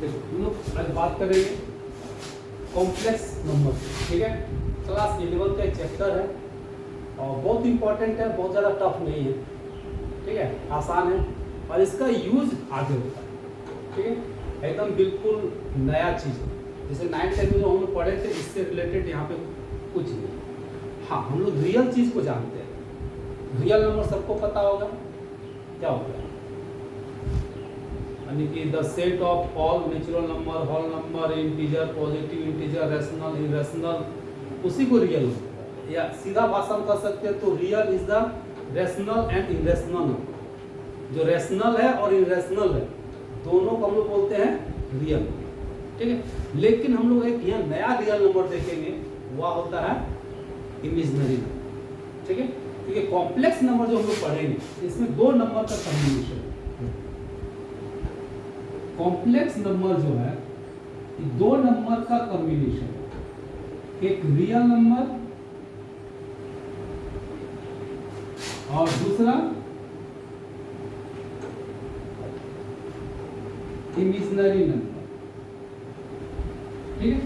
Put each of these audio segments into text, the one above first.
देखो हम लोग आज बात करेंगे कॉम्प्लेक्स नंबर, ठीक है। क्लास 11 का एक चैप्टर है और बहुत इंपॉर्टेंट है, बहुत ज़्यादा टफ नहीं है, ठीक है, आसान है और इसका यूज आगे होता है, ठीक है। एकदम बिल्कुल नया चीज़ है, जैसे 9th में जो हम लोग पढ़े थे इससे रिलेटेड यहाँ पे कुछ नहीं। हाँ, हम लोग रियल चीज़ को जानते हैं। रियल नंबर सबको पता होगा क्या होता है, यानी कि the set of all natural number, whole number, integer, positive integer, rational, irrational, उसी को रियल होता है। या सीधा भाषा में कह सकते हैं तो real is the rational and irrational number. जो रैशनल है और इरेशनल है दोनों को हम लोग बोलते हैं रियल, ठीक है। लेकिन हम लोग एक यहाँ नया रियल नंबर देखेंगे, वह होता है इमेजिनरी नंबर, ठीक है। क्योंकि कॉम्प्लेक्स नंबर जो हम लोग पढ़ेंगे इसमें दो नंबर का कॉम्बिनेशन है। कॉम्प्लेक्स नंबर जो है दो नंबर का कॉम्बिनेशन है, एक रियल नंबर और दूसरा इमेजिनरी नंबर, ठीक है।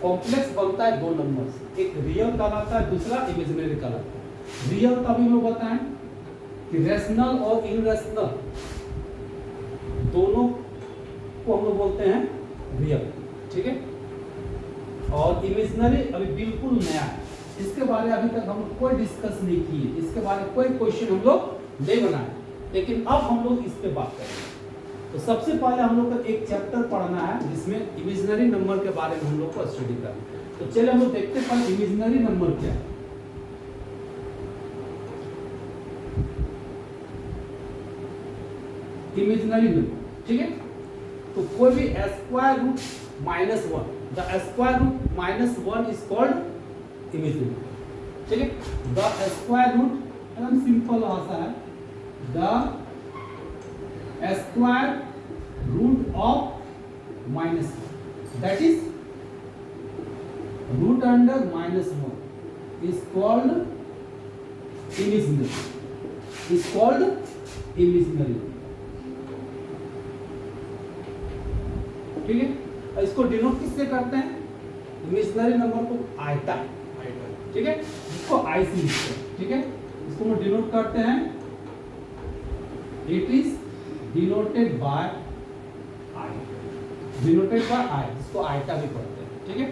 कॉम्प्लेक्स बनता है दो नंबर से, एक रियल कहलाता है, दूसरा इमेजिनरी कहलाता है। रियल का भी लोग बताएं कि रैशनल और इरेशनल दोनों को हम लोग बोलते हैं रियल, ठीक है। और इमेजिनरी अभी बिल्कुल नया है, इसके बारे में अभी तक हम लोग कोई डिस्कस नहीं किए, इसके बारे में कोई क्वेश्चन हम लोग नहीं बनाए, लेकिन अब हम लोग इस पे बात करेंगे। तो सबसे पहले हम लोग को एक चैप्टर पढ़ना है जिसमें इमेजिनरी नंबर के बारे में हम लोग को स्टडी करना है। तो चलिए हम लोग देखते हैं पहले इमेजिनरी नंबर क्या है। इमेजिनरी नंबर, ठीक है। तो कोई भी square root -1, the square root -1 is called imaginary, ठीक है। द स्क्वायर रूट एकदम सिंपल भाषा है, the square root of -1 that is root under -1 is called imaginary, is called imaginary, ठीक है। और इसको डिनोट किससे करते हैं, इमेजिनरी नंबर को आयता, ठीक है, इसको आई से लिखते हैं, ठीक है। इसको हम डिनोट करते हैं, it is denoted by I, denoted by I, इसको आयता भी पढ़ते हैं, ठीक है।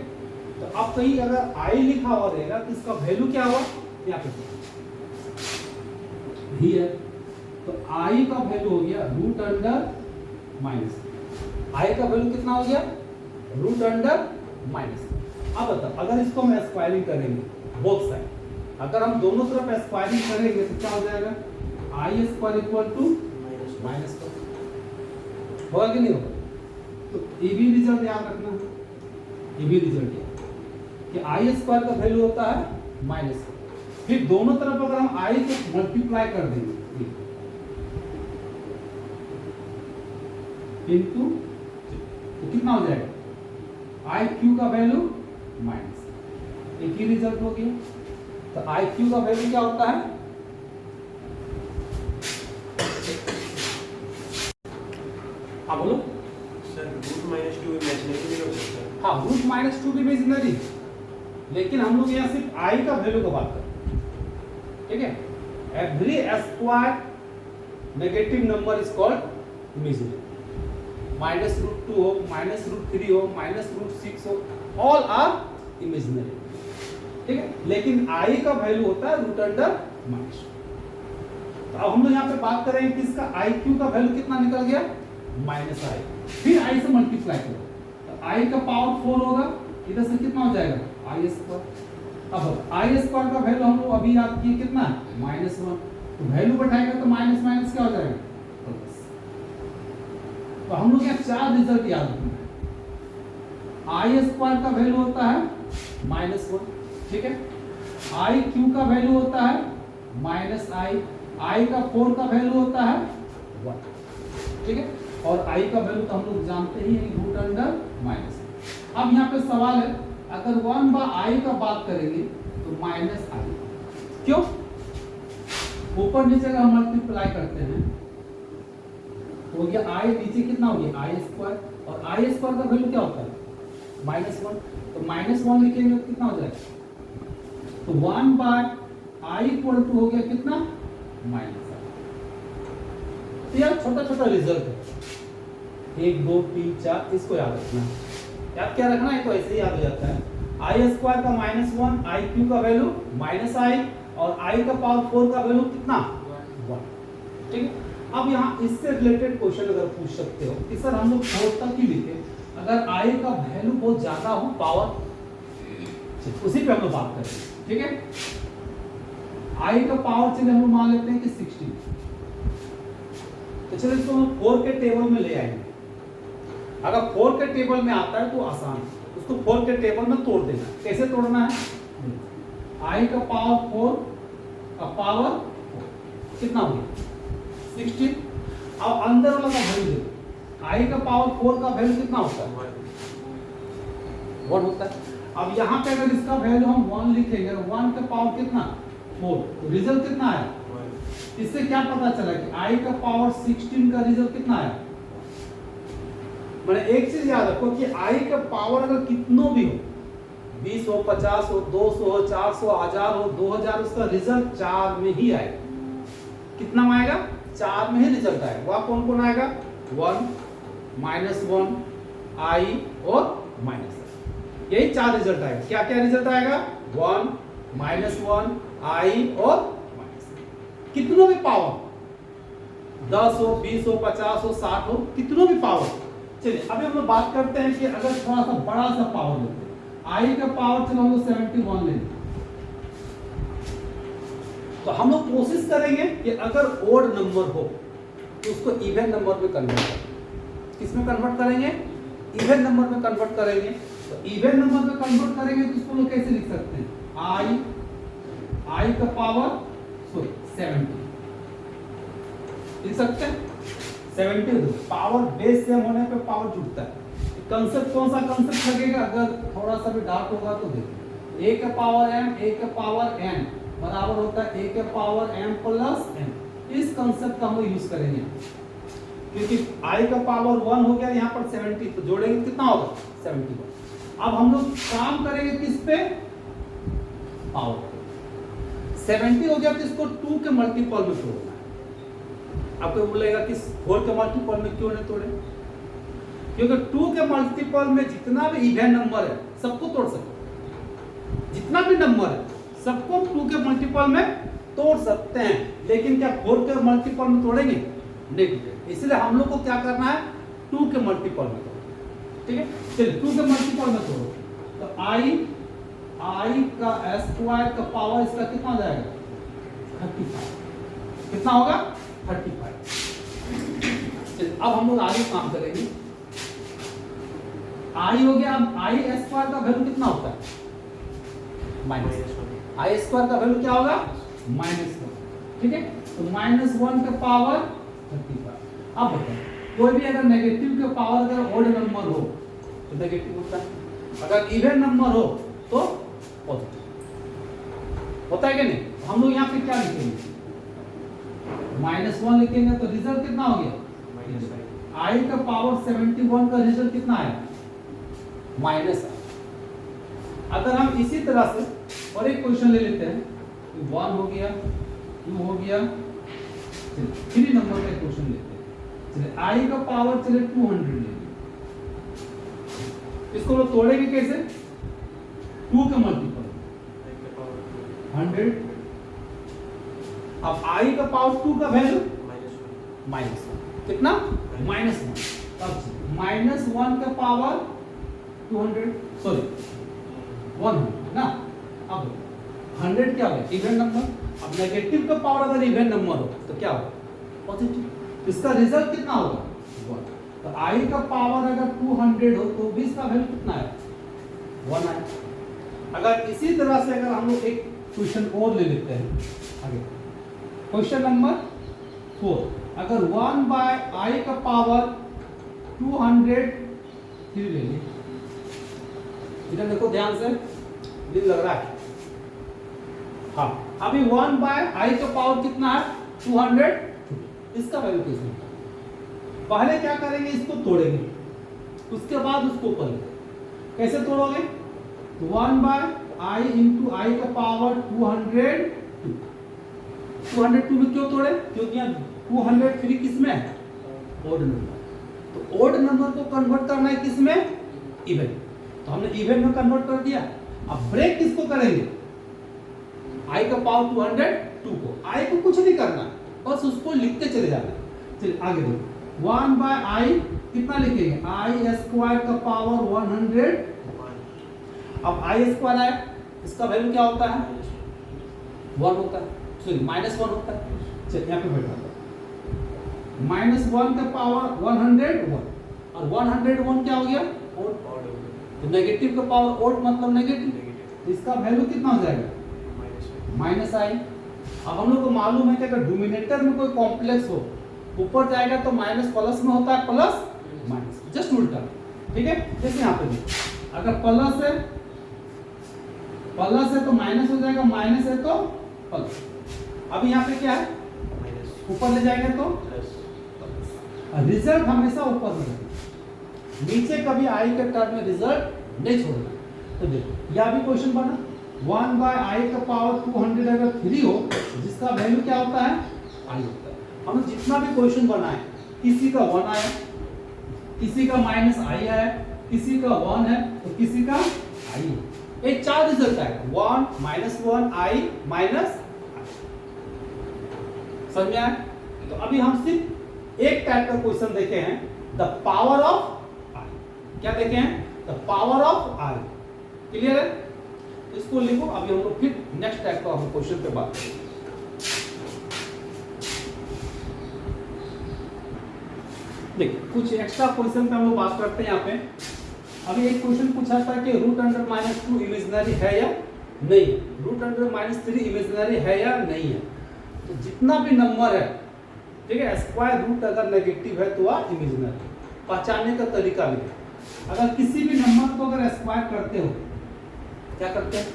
तो अब कहीं अगर आई लिखा हुआ रहेगा तो इसका वैल्यू क्या हुआ, यहाँ पे हियर, तो आई का वैल्यू हो गया रूट अंडर माइनस, आई का वैल्यू कितना हो गया, रूट अंडर माइनस। अब बताओ अगर इसको हम स्क्वायरिंग करेंगे बोथ साइड, अगर हम दोनों तरफ स्क्वायरिंग करेंगे तो क्या हो जाएगा, आई स्क्वायर इक्वल टू माइनस होगा कि नहीं होगा। तो ये भी रिजल्ट याद रखना, ये भी रिजल्ट कि आई स्क्वायर का वैल्यू होता है माइनस, फिर दोनों तरफ अगर हम आई को मल्टीप्लाई कर देंगे इनटू, तो कितना हो जाएगा, आई क्यू का वैल्यू माइनस, एक ही रिजल्ट हो गया। तो आई क्यू का वैल्यू क्या होता है, हाँ बोलो सर, √-2 इमेजिनरी नहीं हो सकता। हाँ, √-2 भी इमेजिनरी, लेकिन हम लोग यहाँ सिर्फ आई का वैल्यू का बात करते हैं, ठीक है। Every square negative number is called imaginary, -√2 हो, -√3 हो, -√6 हो, ऑल आर इमेजिनरी, ठीक है। लेकिन आई का वैल्यू होता है रूट अंडर माइनस। तो अब हम लोग यहाँ पे बात करेंगे कि इसका आई क्यू का वैल्यू कितना निकल गया, -i, फिर i से मल्टीप्लाई करो, तो i का पावर 4 होगा, इधर से कितना हो जाएगा, i स्क्वायर। अब i स्क्वायर का वैल्यू हम लोग अभी याद किए कितना, -1, तो वैल्यू बढ़ाएगा तो माइनस माइनस क्या हो जाएगा प्लस। तो हम लोग यहाँ चार रिजल्ट याद रखना है, i स्क्वायर का वैल्यू होता है -1, ठीक है। i क्यू का वैल्यू होता है -i, i का 4 का वैल्यू होता है 1, ठीक है। और i का वैल्यू तो हम लोग जानते ही हैं रूट अंडर माइनस। अब यहाँ पे सवाल है, अगर 1/i का बात करेंगे तो -i, क्यों, ऊपर नीचे का हम मल्टीप्लाई करते हैं तो हो गया आई, नीचे कितना हो गया आई स्क्वायर, और आई स्क्वायर का वैल्यू क्या होता है -1, तो -1 लिखेंगे तो कितना हो जाएगा, तो 1 बाय आई इक्वल टू हो गया कितना -1। तो यार छोटा छोटा रिजल्ट है, 1 2 3 4, इसको याद रखना। याद क्या रखना है, तो ऐसे ही याद हो जाता है। आई स्क्वायर का -1, आई क्यू का वैल्यू -i, और आई का पावर 4 का वैल्यू कितना 1। ठीक है, अब यहाँ इससे रिलेटेड क्वेश्चन अगर पूछ सकते हो कि सर हम लोग 4 तक ही लिखे, अगर आई का वैल्यू बहुत ज्यादा हो पावर, उसी पे हम लोग बात करें। ठीक है, आई का पावर चलिए हम लोग मान लेते हैं कि 16, तो चलिए इसको हम 4 के टेबल में ले आएंगे। अगर 4 के टेबल में आता है तो आसान है, उसको 4 के टेबल में तोड़ देना। कैसे तोड़ना है, आई का पावर 4 का पावर 4 कितना हो गया 16। अब अंदर वाला का वैल्यू देखो, आई का पावर 4 का वैल्यू कितना होता है 1 होता है। अब यहाँ पे अगर इसका वैल्यू हम 1 लिखेंगे, 1 का पावर कितना 4, तो रिजल्ट कितना आया, इससे क्या पता चला कि आई का पावर 16 का रिजल्ट कितना आया। मैंने एक चीज याद रखो कि आई का पावर अगर कितनों भी हो, 20 हो 50 हो 200 हो 400 1000 हो 2000, उसका रिजल्ट 4 में ही आएगा। कितना में आएगा 4 में ही रिजल्ट आएगा। वह कौन कौन आएगा 1 -1 आई और -i, यही 4 रिजल्ट आएगा। क्या क्या रिजल्ट आएगा 1 -1 आई और -i। कितनों भी पावर 10 हो 20 हो 50 हो 60 हो, कितनों भी पावर। चलिए अभी हम लोग बात करते हैं कि अगर थोड़ा सा बड़ा सा पावर लेते हैं, आई का पावर चलो हम लोग 71 लेंगे, तो हम लोग कोशिश करेंगे कि अगर ओड नंबर हो तो उसको इवन नंबर में कन्वर्ट करें। किस में कन्वर्ट करेंगे, इवन नंबर में कन्वर्ट करेंगे। तो इवन नंबर में कन्वर्ट करेंगे तो उसको लोग कैसे लिख सकते हैं, आई का पावर 70 लिख सकते हैं। 70 पावर बेस सेम होने पे पावर जुड़ता है। कंसेप्ट कौन सा कंसेप्ट लगेगा, अगर थोड़ा सा भी डार्क होगा तो देखिए, a का पावर m a का पावर n बराबर होता है a का पावर m प्लस n। इस कंसेप्ट का हम लोग यूज करेंगे, क्योंकि i का पावर 1 हो गया यहाँ पर 70, तो जोड़ेंगे कितना होगा 71। अब हम लोग काम करेंगे किस पे, पावर 70 हो गया तो इसको 2 के मल्टीपल में तोड़ना है। आपको बोलेगा कि 4 के मल्टीपल में क्यों नहीं तोड़े, क्योंकि 2 के मल्टीपल में जितना भी इवन नंबर है सबको तोड़ सकते, जितना भी नंबर है सबको 2 के मल्टीपल में तोड़ सकते हैं। लेकिन क्या 4 के मल्टीपल में तोड़ेंगे, नहीं। इसलिए हम लोग को क्या करना है 2 के मल्टीपल में तोड़ना। ठीक है, चलिए 2 के मल्टीपल में तोड़ो, तो आई का स्क्वायर का पावर इसका कितना हो जाएगा 35। कितना होगा 35। चलिए अब हम लोग आगे काम करेंगे। आई हो गया, अब आई स्क्वायर का वैल्यू कितना होता है -1। आई स्क्वायर का वैल्यू क्या होगा -1। ठीक है, तो -1 का पावर 35। अब बताओ, कोई भी अगर नेगेटिव का पावर अगर ओड नंबर हो तो नेगेटिव होता है, अगर इवन नंबर हो तो पॉजिटिव होता है कि नहीं। हम लोग यहाँ पे क्या लिखेंगे, -1 लिखेंगे तो रिजल्ट कितना हो गया, आई का पावर 71 का रिजल्ट कितना आया -i। अगर हम इसी तरह से और एक क्वेश्चन ले लेते हैं, 1 हो गया 2 हो गया, 3 नंबर का क्वेश्चन लेते हैं। चलिए आई का पावर चले 200 ले, इसको लोग तोड़ेंगे कैसे, 2 के मल्टीपल 100। अब आई का पावर 2 का वैल्यू -1 कितना -1, तब -1 का पावर 200 सॉरी 100 ना। अब 100 क्या होगा इवन नंबर, अब नेगेटिव का पावर अगर इवन नंबर हो तो क्या होगा पॉजिटिव, इसका रिजल्ट कितना होगा 1। तो आई का पावर अगर 200 हो तो 20 का वैल्यू कितना है 1 है। अगर इसी तरह से अगर हम लोग एक क्वेश्चन और ले लेते हैं आगे, क्वेश्चन नंबर 4, अगर 1 बाय आई का पावर 203 ले ली, इधर देखो ध्यान से, दिल लग रहा है। हाँ, अभी 1 बाय आई का पावर कितना है 200, इसका वैल्यू कैसे, पहले क्या करेंगे, इसको तोड़ेंगे, उसके बाद उसको ऊपर लेंगे। कैसे तोड़ोगे, 1/i इंटू आई का पावर 202। 202 में क्यों तोड़े, क्योंकि यहाँ 203 किस में है, ओड नंबर। तो ओड नंबर को कन्वर्ट करना है किस में, इवन। तो हमने इवन में कन्वर्ट कर दिया। अब ब्रेक किसको करेंगे, आई का पावर 202 को। आई को कुछ नहीं करना, बस उसको लिखते चले जाना। चलिए आगे देखो, 1/i कितना लिखेंगे, आई स्क्वायर का पावर 100। अब आई स्क्वायर आया, इसका वैल्यू क्या होता है, 1 होता है, सॉरी -1 होता है। चलिए यहाँ पे बैठा -1 का पावर 101, और 101 क्या हो गया, ओड। तो नेगेटिव का पावर ओड मतलब नेगेटिव, इसका वैल्यू कितना हो जाएगा, -i। अब हम लोग को मालूम है कि अगर डोमिनेटर में कोई कॉम्प्लेक्स हो, ऊपर जाएगा तो माइनस प्लस में होता है, प्लस माइनस, जस्ट उल्टा। ठीक है, जैसे यहाँ पे भी अगर प्लस है तो माइनस हो जाएगा, माइनस है तो प्लस। अब यहाँ पे क्या है, ऊपर ले जाएंगे तो रिजल्ट हमेशा ऊपर में रहेगा, नीचे कभी आई के टर्म में रिजल्ट नहीं छोड़ना। तो देखो यह भी क्वेश्चन बना, 1/i का पावर 200 अगर 3 हो, जिसका वैल्यू क्या होता है, आई होता है। हमने जितना भी क्वेश्चन बनाए, किसी का 1 आया, किसी का -i आया, किसी का 1 है तो किसी का i है। ये 4 रिजल्ट आएगा, 1 -1 i माइनस। समझ में आया? तो अभी हम सिर्फ एक टाइप का क्वेश्चन देखे हैं, द पावर ऑफ i। क्या देखे हैं, the power of i। Clear है? इसको लिखो। अभी हम लोग फिर नेक्स्ट टाइप का हम क्वेश्चन पे बात करेंगे। देखिए कुछ एक्स्ट्रा क्वेश्चन पे हम लोग बात करते हैं। यहाँ पे अभी एक क्वेश्चन पूछा था कि √2 इमेजिनरी है या नहीं, √3 इमेजिनरी है या नहीं है। तो जितना भी नंबर है, ठीक है, स्क्वायर रूट अगर नेगेटिव है तो वह इमेजिनरी। पहचानने का तरीका भी है, अगर किसी भी नंबर को अगर स्क्वायर करते हो, क्या करते हैं,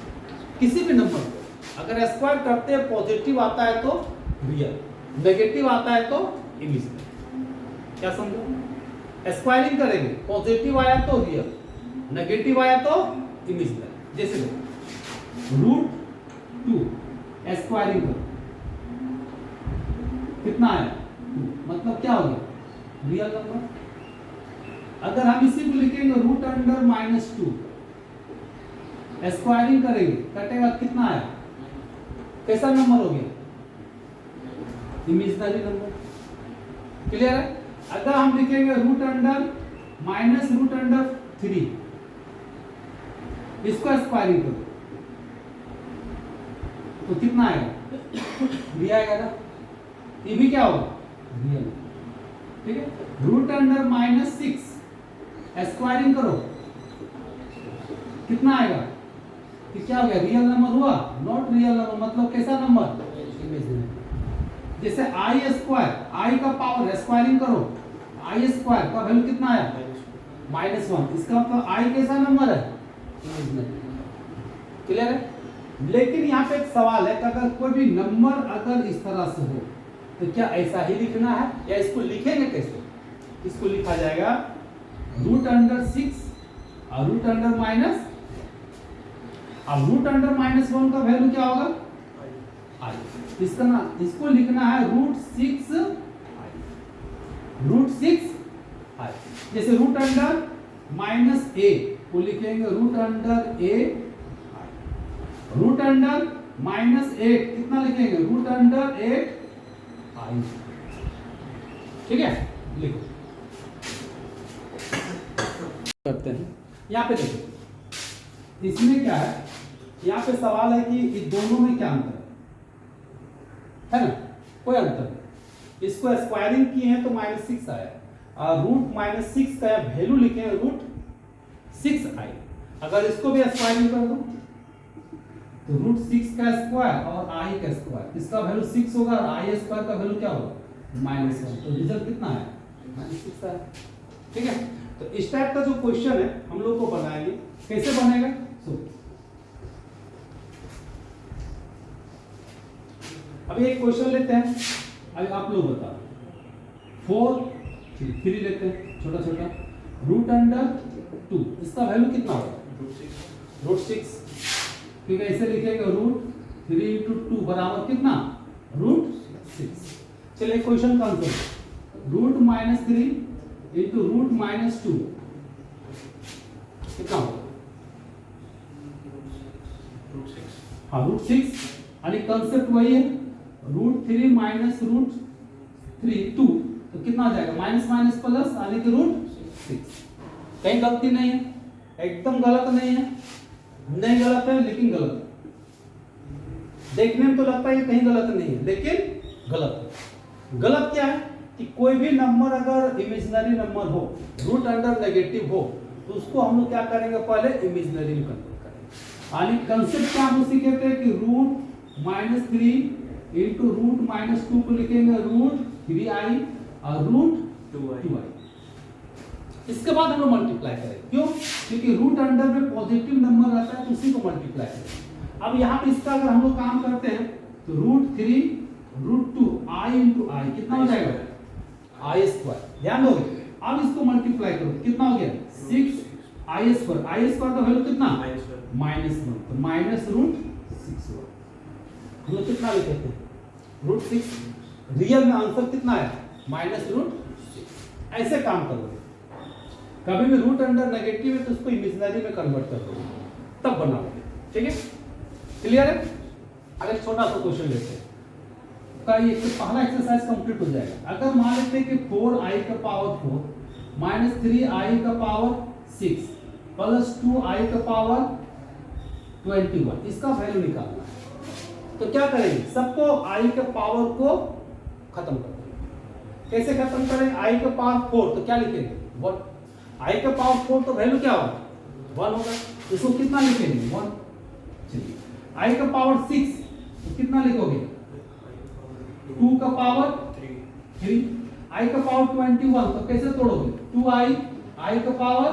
किसी भी नंबर को अगर स्क्वायर करते हैं, पॉजिटिव आता है तो रियल, नेगेटिव आता है तो इमेजिनरी। क्या समझो, स्क्वायरिंग करेंगे, पॉजिटिव आया तो रियल, नेगेटिव आया तो इमेजिनरी। जैसे √2 स्क्वायरिंग करो, कितना आया, 2, मतलब क्या हो गया, रियल नंबर। अगर हम इसी को लिखेंगे √2 स्क्वायरिंग करेंगे, कटेगा, कितना आया, कैसा नंबर हो गया, इमेजिनरी नंबर। क्लियर है? अगर हम लिखेंगे √-√3 इसको स्क्वायरिंग करो तो कितना आएगा, भी आएगा ना, ये भी क्या होगा, रियल। ठीक है, √6 स्क्वायरिंग करो, कितना आएगा, कि क्या हो गया, रियल नंबर हुआ, नॉट रियल नंबर, मतलब कैसा नंबर, इमेजिनरी। जैसे आई स्क्वायर, आई का पावर स्क्वायरिंग करो, आई स्क्वायर का वैल्यू कितना आया, -1, इसका मतलब आई कैसा नंबर है, इमेजिनरी। क्लियर है? लेकिन यहाँ पे एक सवाल है कि अगर कोई भी नंबर अगर इस तरह से हो तो क्या ऐसा ही लिखना है या इसको लिखेंगे कैसे? इसको लिखा जाएगा √6 और √-, अब √-1 का वैल्यू क्या होगा, आई। इसका ना, इसको लिखना है √6 आई। जैसे √-a को लिखेंगे √a, √-8 कितना लिखेंगे, √8 आई। ठीक है, लिखो, करते हैं। यहाँ पे देखो, इसमें क्या है, यहाँ पे सवाल है कि इन दोनों में क्या अंतर है ना, कोई अंतर नहीं। इसको स्क्वायरिंग किए हैं तो -6 आया, और √-6 का वैल्यू लिखे हैं √6 आई। अगर इसको भी स्क्वायरिंग कर दो तो √6 का स्क्वायर और आई का स्क्वायर, इसका वैल्यू 6 होगा और आई स्क्वायर का वैल्यू क्या होगा, -1। तो रिजल्ट कितना है, -6 आया। ठीक है, तो इस टाइप का जो क्वेश्चन है हम लोग को बनाएंगे, कैसे बनेगा, अभी एक क्वेश्चन लेते हैं। अभी आप लोग बताओ, 4 3 लेते हैं छोटा छोटा, रूट अंडर 2, इसका वैल्यू कितना होगा रूट 6, क्योंकि ऐसे लिखेंगे रूट 3 इंटू 2 बराबर कितना रूट 6। चलिए क्वेश्चन का आंसर रूट -3 इंटू रूट -2 कितना होगा रूट 6। हाँ रूट 6, आणि कंसेप्ट वही है रूट 3 माइनस रूट 3 2, तो कितना हो जाएगा माइनस माइनस प्लस यानी कि रूट 6। कहीं गलती नहीं है, एकदम गलत नहीं है, नहीं गलत है लेकिन गलत है। देखने में तो लगता है कहीं गलत नहीं है लेकिन गलत है। गलत क्या है कि कोई भी नंबर अगर इमेजिनरी नंबर हो, रूट अंडर नेगेटिव हो, तो उसको हम लोग क्या करेंगे पहले इमेजिनरी में कन्वर्ट करेंगे। यानी कंसेप्ट क्या हम उसे कहते हैं कि रूट -3 इंटू रूट -2 को लिखेंगे रूट 3i और रूट 2i। इसके बाद हम लोग मल्टीप्लाई करें, क्यों? क्योंकि रूट अंडर में पॉजिटिव नंबर रहता है तो उसी को मल्टीप्लाई करें। अब यहाँ पे इसका अगर हम लोग काम करते हैं तो रूट 3 रूट 2 i इंटू आई कितना हो जाएगा आई स्क्वायर, ध्यान दोगे। अब इसको मल्टीप्लाई करो कितना हो गया 6 आई स्क्वायर, आई स्क्वायर का वैल्यू कितना -1, तो माइनस रूट 6 हुआ। हम लोग कितना लिखते थे रूट 6, रियल में आंसर कितना है माइनस रूट 6। ऐसे काम करोगे, कभी भी रूट अंडर नेगेटिव है तो उसको इमेजिनरी में कन्वर्ट कर दोगे तब बनाओगे, ठीक है क्लियर है। अगर छोटा सा क्वेश्चन लेते हैं का ये पहला एक्सरसाइज कंप्लीट हो जाएगा। अगर मान लेते हैं कि 4i का पावर 4 माइनस 3i का पावर 6 प्लस 2i का पावर 21, इसका वैल्यू निकालना है। तो क्या करेंगे, सबको i के पावर को खत्म कर देंगे। कैसे खत्म करेंगे, i का पावर 4 तो क्या लिखेंगे 1, i का पावर 4 तो वैल्यू क्या होगा 1 होगा, इसको कितना लिखेंगे 1। चलिए i का पावर 6 तो कितना लिखोगे 2 का पावर 3, i का पावर 21 तो कैसे तोड़ोगे 2i, i का पावर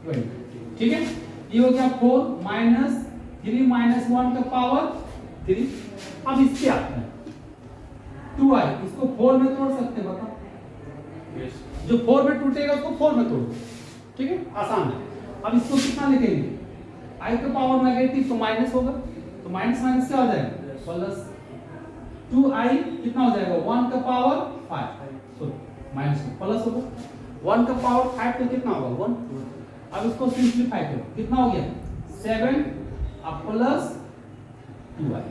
20, ठीक है। ये हो गया 4 माइनस 3 माइनस 1 का पावर 3। अब इससे आते हैं 2i, इसको 4 में तोड़ सकते हैं, बताओ जो 4 में टूटेगा उसको 4 में तोड़ो, ठीक है आसान है। अब इसको कितना लिखेंगे i का पावर नेगेटिव तो माइनस होगा, तो माइनस माइनस क्या हो जाएगा प्लस, 2i कितना हो जाएगा 1 का पावर 5 सॉरी माइनस प्लस होगा, 1 का पावर 5 तो कितना होगा 1। अब इसको सिंपलीफाई करो कितना हो गया 7 अब प्लस 2i,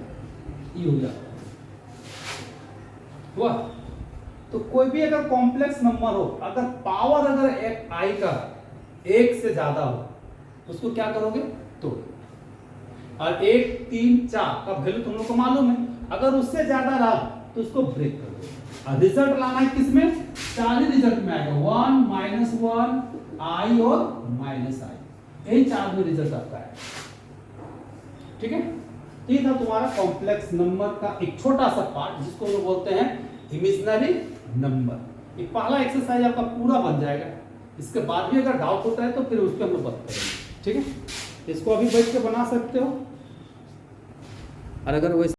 ये हो गया हुआ। तो कोई भी अगर कॉम्प्लेक्स नंबर हो, अगर पावर अगर एक i का 1 से ज्यादा हो उसको क्या करोगे तोड़, और 1 3 4 का वैल्यू तुम लोग को मालूम है, अगर उससे ज्यादा रहा तो उसको ब्रेक करो। और रिजल्ट लाना है किसमें, 4 रिजल्ट में आएगा 1 -1 i और -i, यही 4 में रिजल्ट आता है, ठीक है। तो ये था तुम्हारा कॉम्प्लेक्स नंबर का एक छोटा सा पार्ट जिसको हम बोलते हैं इमेजिनरी नंबर। एक पहला एक्सरसाइज आपका पूरा बन जाएगा, इसके बाद भी अगर डाउट होता है तो फिर उस पर हम लोग बात करेंगे, ठीक है। इसको अभी बैठ के बना सकते हो, और अगर वैसे